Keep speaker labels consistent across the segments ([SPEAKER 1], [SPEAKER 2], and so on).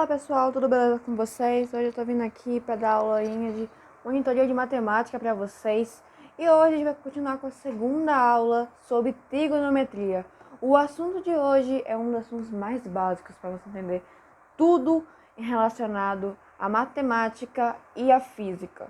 [SPEAKER 1] Fala pessoal, tudo beleza com vocês? Hoje eu tô vindo aqui para dar aulinha de monitoria de matemática para vocês. E hoje a gente vai continuar com a segunda aula sobre trigonometria. O assunto de hoje é um dos assuntos mais básicos para você entender tudo relacionado à matemática e à física.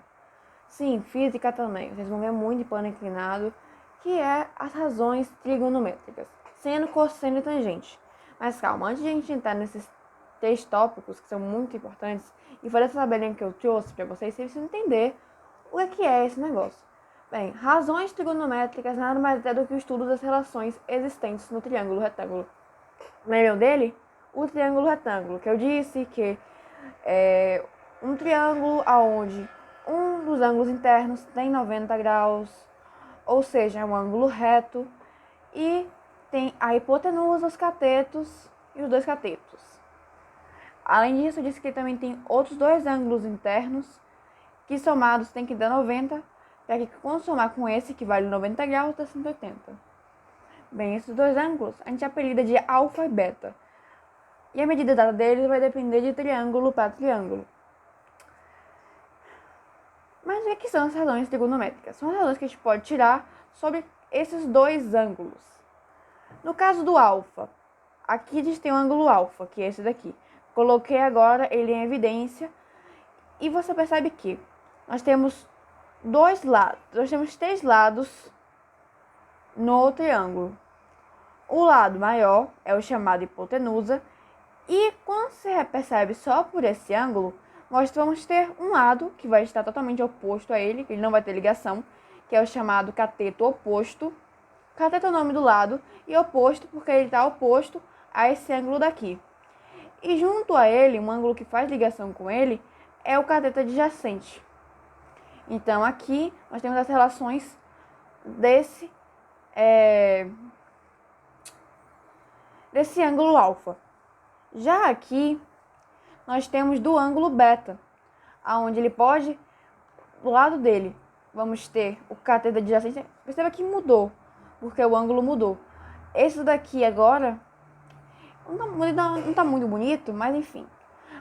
[SPEAKER 1] Sim, física também. Vocês vão ver muito em plano inclinado, que é as razões trigonométricas, seno, cosseno e tangente. Mas calma, antes de a gente entrar nesses 3 tópicos que são muito importantes e fazer essa tabelinha que eu trouxe para vocês precisam entender o que é esse negócio. Bem, razões trigonométricas nada mais é do que o estudo das relações existentes no triângulo retângulo. Lembram dele? O triângulo retângulo, que eu disse que é um triângulo onde um dos ângulos internos tem 90 graus, ou seja, é um ângulo reto, e tem a hipotenusa, os catetos e os dois catetos. Além disso, eu disse que também tem outros dois ângulos internos, que somados tem que dar 90, para que quando somar com esse, que vale 90 graus, dá 180. Bem, esses dois ângulos a gente apelida de alfa e beta. E a medida dada deles vai depender de triângulo para triângulo. Mas o que são as razões trigonométricas? São as razões que a gente pode tirar sobre esses dois ângulos. No caso do alfa, aqui a gente tem o ângulo alfa, que é esse daqui. Coloquei agora ele em evidência e você percebe que nós temos três lados no triângulo. O lado maior é o chamado hipotenusa e quando você percebe só por esse ângulo, nós vamos ter um lado que vai estar totalmente oposto a ele, que ele não vai ter ligação, que é o chamado cateto oposto. Cateto é o nome do lado e oposto porque ele está oposto a esse ângulo daqui. E junto a ele, um ângulo que faz ligação com ele, é o cateto adjacente. Então aqui nós temos as relações desse ângulo alfa. Já aqui nós temos do ângulo beta, aonde ele pode, do lado dele, vamos ter o cateto adjacente. Perceba que mudou, porque o ângulo mudou. Esse daqui agora não tá muito bonito, mas enfim.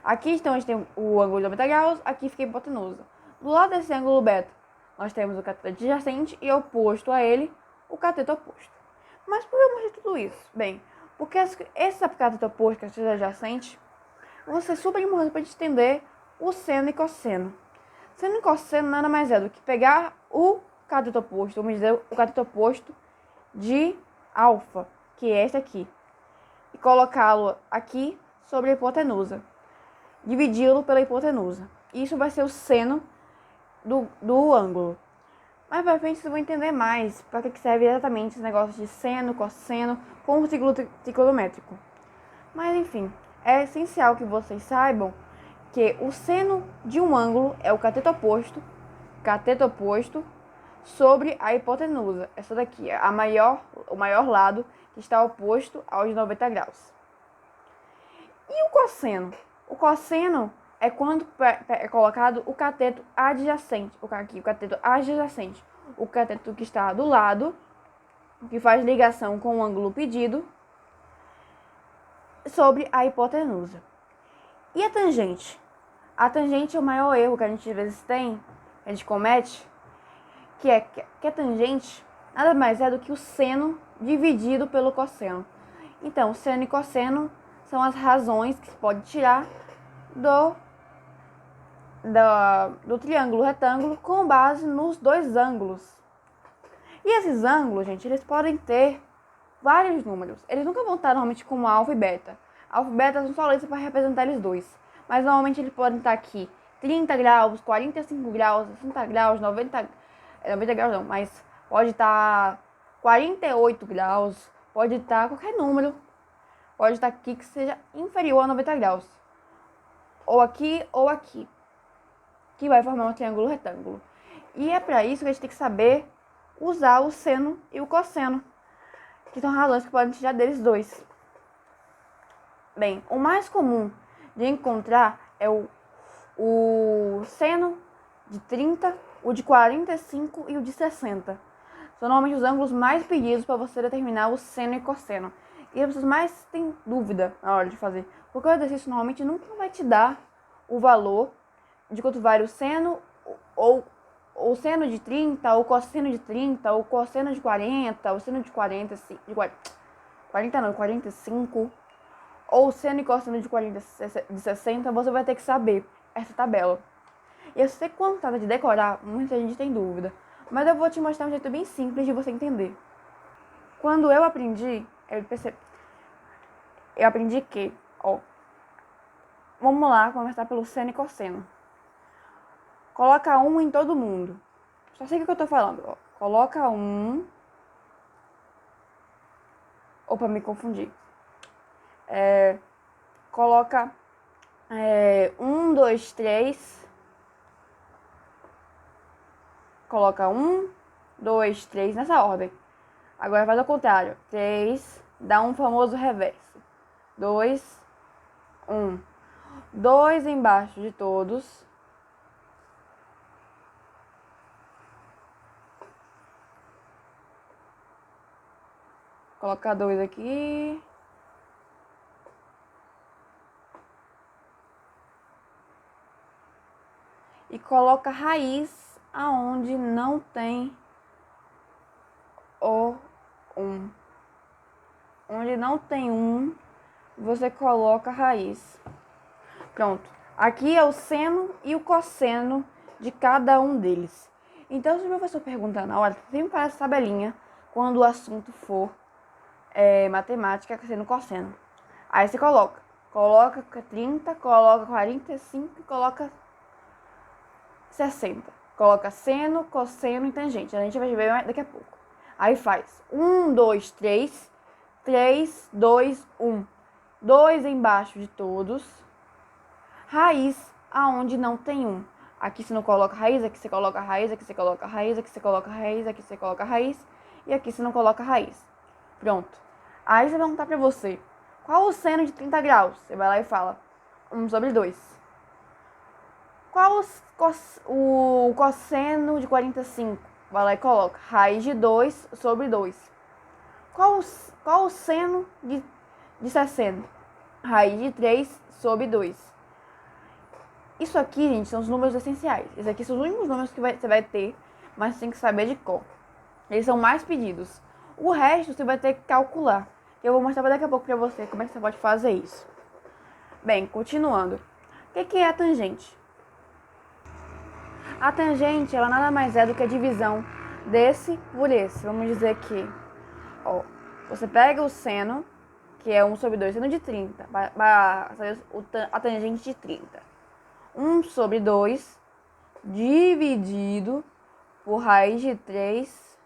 [SPEAKER 1] Aqui então a gente tem o ângulo de 90 graus, aqui fica a hipotenusa. Do lado desse ângulo beta, nós temos o cateto adjacente e oposto a ele, o cateto oposto. Mas por que eu mostrei tudo isso? Bem, porque esse cateto oposto, cateto adjacente, vão ser super importantes para a gente entender o seno e cosseno. Seno e cosseno nada mais é do que pegar o cateto oposto, vamos dizer, o cateto oposto de alfa, que é este aqui, e colocá-lo aqui sobre a hipotenusa, dividi-lo pela hipotenusa. Isso vai ser o seno do ângulo. Mais pra frente vocês vão entender mais para que serve exatamente esse negócio de seno, cosseno, com o ciclo trigonométrico. Mas enfim, é essencial que vocês saibam que o seno de um ângulo é o cateto oposto sobre a hipotenusa. Essa daqui é o maior lado que está oposto aos 90 graus. E o cosseno? O cosseno é quando é colocado o cateto adjacente. O cateto adjacente. O cateto que está do lado, que faz ligação com o ângulo pedido, sobre a hipotenusa. E a tangente? A tangente é o maior erro que a gente às vezes a gente comete, que a tangente nada mais é do que o seno dividido pelo cosseno. Então, seno e cosseno são as razões que se pode tirar do triângulo retângulo com base nos dois ângulos. E esses ângulos, gente, eles podem ter vários números. Eles nunca vão estar normalmente como alfa e beta. Alfa e beta são só letras para representar eles dois. Mas normalmente eles podem estar aqui 30 graus, 45 graus, 60 graus, 90 graus não, mas pode estar 48 graus, pode estar qualquer número. Pode estar aqui que seja inferior a 90 graus. Ou aqui, que vai formar um triângulo retângulo. E é para isso que a gente tem que saber usar o seno e o cosseno, que são razões que podem tirar deles dois. Bem, o mais comum de encontrar é o seno de 30, o de 45 e o de 60. São normalmente os ângulos mais pedidos para você determinar o seno e cosseno. E as pessoas mais têm dúvida na hora de fazer Porque o exercício normalmente nunca vai te dar o valor de quanto vale o seno ou seno de 30, ou cosseno de 30, ou cosseno de 40, ou seno de 40, 40 não, 45, ou seno e cosseno de 40, de 60, você vai ter que saber essa tabela. E eu sei quando trata de decorar, muita gente tem dúvida, mas eu vou te mostrar um jeito bem simples de você entender. Quando eu aprendi, eu aprendi que, vamos lá conversar pelo seno e cosseno. Coloca 1 em todo mundo. Só sei o que eu tô falando, Coloca 1, ou pra me confundir. Coloca 1, 2, 3. Coloca 1, 2, 3 nessa ordem. Agora faz ao contrário. 3, dá um famoso reverso. 2, 1. 2 embaixo de todos. Colocar 2 aqui. E coloca raiz aonde não tem o 1. Onde não tem 1, você coloca raiz. Pronto. Aqui é o seno e o cosseno de cada um deles. Então, se o professor perguntar na hora, sempre faz essa tabelinha quando o assunto for matemática, seno, cosseno. Aí você coloca 30, coloca 45 e coloca 60. Coloca seno, cosseno e tangente. A gente vai ver daqui a pouco. Aí faz 1, 2, 3, 3, 2, 1. 2 embaixo de todos. Raiz aonde não tem 1. Aqui você não coloca raiz, aqui você coloca raiz, aqui você coloca raiz, aqui você coloca raiz, aqui você coloca raiz. E aqui você não coloca raiz. Pronto. Aí você vai perguntar pra você, qual o seno de 30 graus? Você vai lá e fala 1 sobre 2. Qual o cosseno de 45? Vai lá e coloca raiz de 2 sobre 2. Qual o seno de 60? Raiz de 3 sobre 2. Isso aqui, gente, são os números essenciais. Esses aqui são os únicos números que você vai ter, mas você tem que saber de cor. Eles são mais pedidos. O resto você vai ter que calcular. Eu vou mostrar daqui a pouco pra você como é que você pode fazer isso. Bem, continuando. O que é a tangente? A tangente, ela nada mais é do que a divisão desse por esse. Vamos dizer que, você pega o seno, que é 1 sobre 2, seno de 30, a tangente de 30. 1 sobre 2 dividido por raiz de 3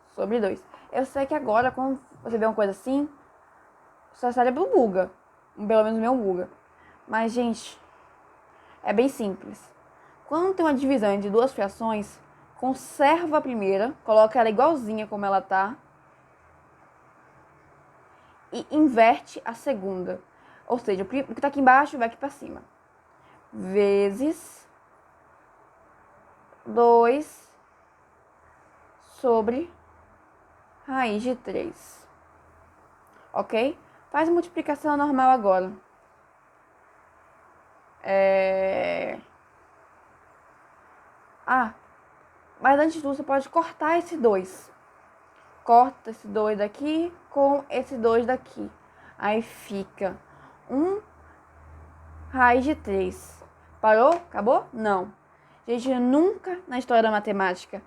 [SPEAKER 1] sobre 2. Eu sei que agora, quando você vê uma coisa assim, o seu cérebro buga. Pelo menos o meu buga. Mas, gente, é bem simples. Quando tem uma divisão entre duas frações, conserva a primeira, coloca ela igualzinha como ela tá e inverte a segunda. Ou seja, o que tá aqui embaixo vai aqui pra cima. Vezes 2 sobre raiz de 3. Ok? Faz a multiplicação normal agora. Mas antes de tudo, você pode cortar esse 2. Corta esse 2 daqui com esse 2 daqui. Aí fica 1 raiz de 3. Parou? Acabou? Não. Gente, nunca na história da matemática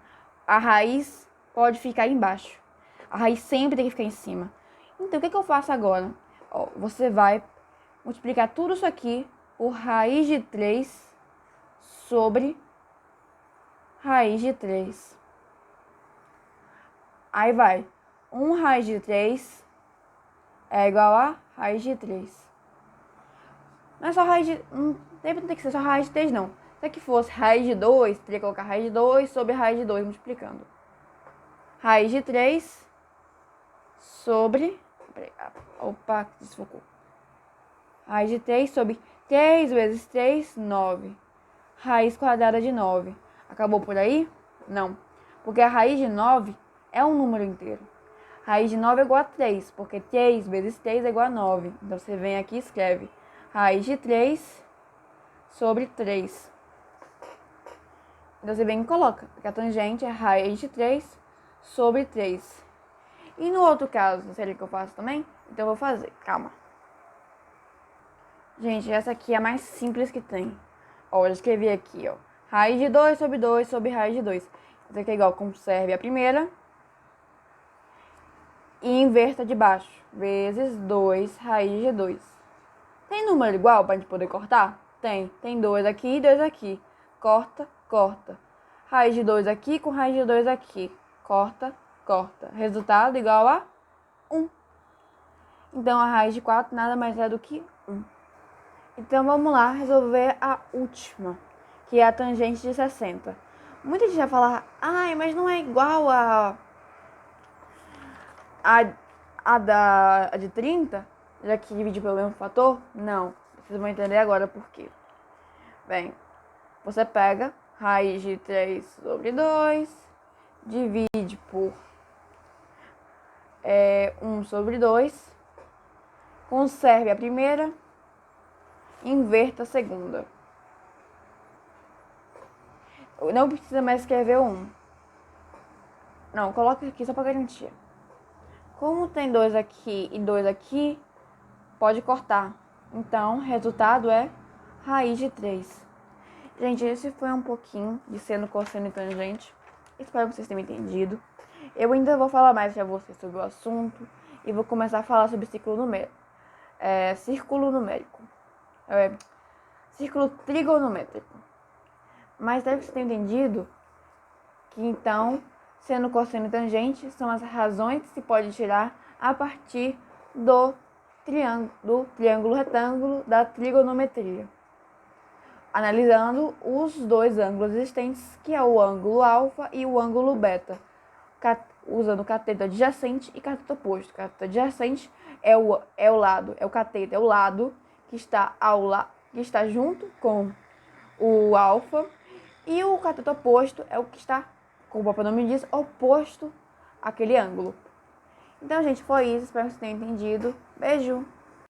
[SPEAKER 1] a raiz pode ficar embaixo. A raiz sempre tem que ficar em cima. Então, o que eu faço agora? Você vai multiplicar tudo isso aqui por raiz de 3 sobre raiz de 3. Aí vai. 1 raiz de 3 é igual a raiz de 3. Não é só raiz de... Não tem que ser só raiz de 3, não. Se aqui fosse raiz de 2, teria que colocar raiz de 2 sobre raiz de 2, multiplicando. Raiz de 3 sobre... Opa, desfocou. Raiz de 3 sobre 3 vezes 3, 9. Raiz quadrada de 9. Acabou por aí? Não. Porque a raiz de 9 é um número inteiro. Raiz de 9 é igual a 3, porque 3 vezes 3 é igual a 9. Então, você vem aqui e escreve raiz de 3 sobre 3. Então, você vem e coloca, porque a tangente é raiz de 3 sobre 3. E no outro caso, seria que eu faço também? Então, eu vou fazer, calma. Gente, essa aqui é a mais simples que tem. Ó, eu escrevi aqui, ó. Raiz de 2 sobre 2 sobre raiz de 2. Isso aqui é igual, conserve a primeira e inverta de baixo. Vezes 2 raiz de 2. Tem número igual pra gente poder cortar? Tem. Tem 2 aqui e 2 aqui. Corta, corta. Raiz de 2 aqui com raiz de 2 aqui. Corta, corta. Resultado igual a 1. Então, a raiz de 4 nada mais é do que 1. Então, vamos lá resolver a última, que é a tangente de 60. Muita gente vai falar, ai, mas não é igual a de 30, já que divide pelo mesmo fator? Não, vocês vão entender agora por quê. Bem, você pega raiz de 3 sobre 2, divide por 1 sobre 2, conserve a primeira, inverta a segunda. Não precisa mais escrever o 1. Não, coloca aqui só para garantir. Como tem 2 aqui e 2 aqui, pode cortar. Então, resultado é raiz de 3. Gente, esse foi um pouquinho de seno, cosseno e tangente. Espero que vocês tenham entendido. Eu ainda vou falar mais para vocês sobre o assunto e vou começar a falar sobre círculo numérico. Círculo trigonométrico. Mas deve que vocês tenham entendido que então seno, cosseno e tangente são as razões que se pode tirar a partir do triângulo retângulo da trigonometria. Analisando os dois ângulos existentes, que é o ângulo alfa e o ângulo beta, usando cateto adjacente e cateto oposto. Cateto adjacente é o lado que está junto com o alfa, e o cateto oposto é o que está, como o próprio nome diz, oposto àquele ângulo. Então, gente, foi isso. Espero que vocês tenham entendido. Beijo!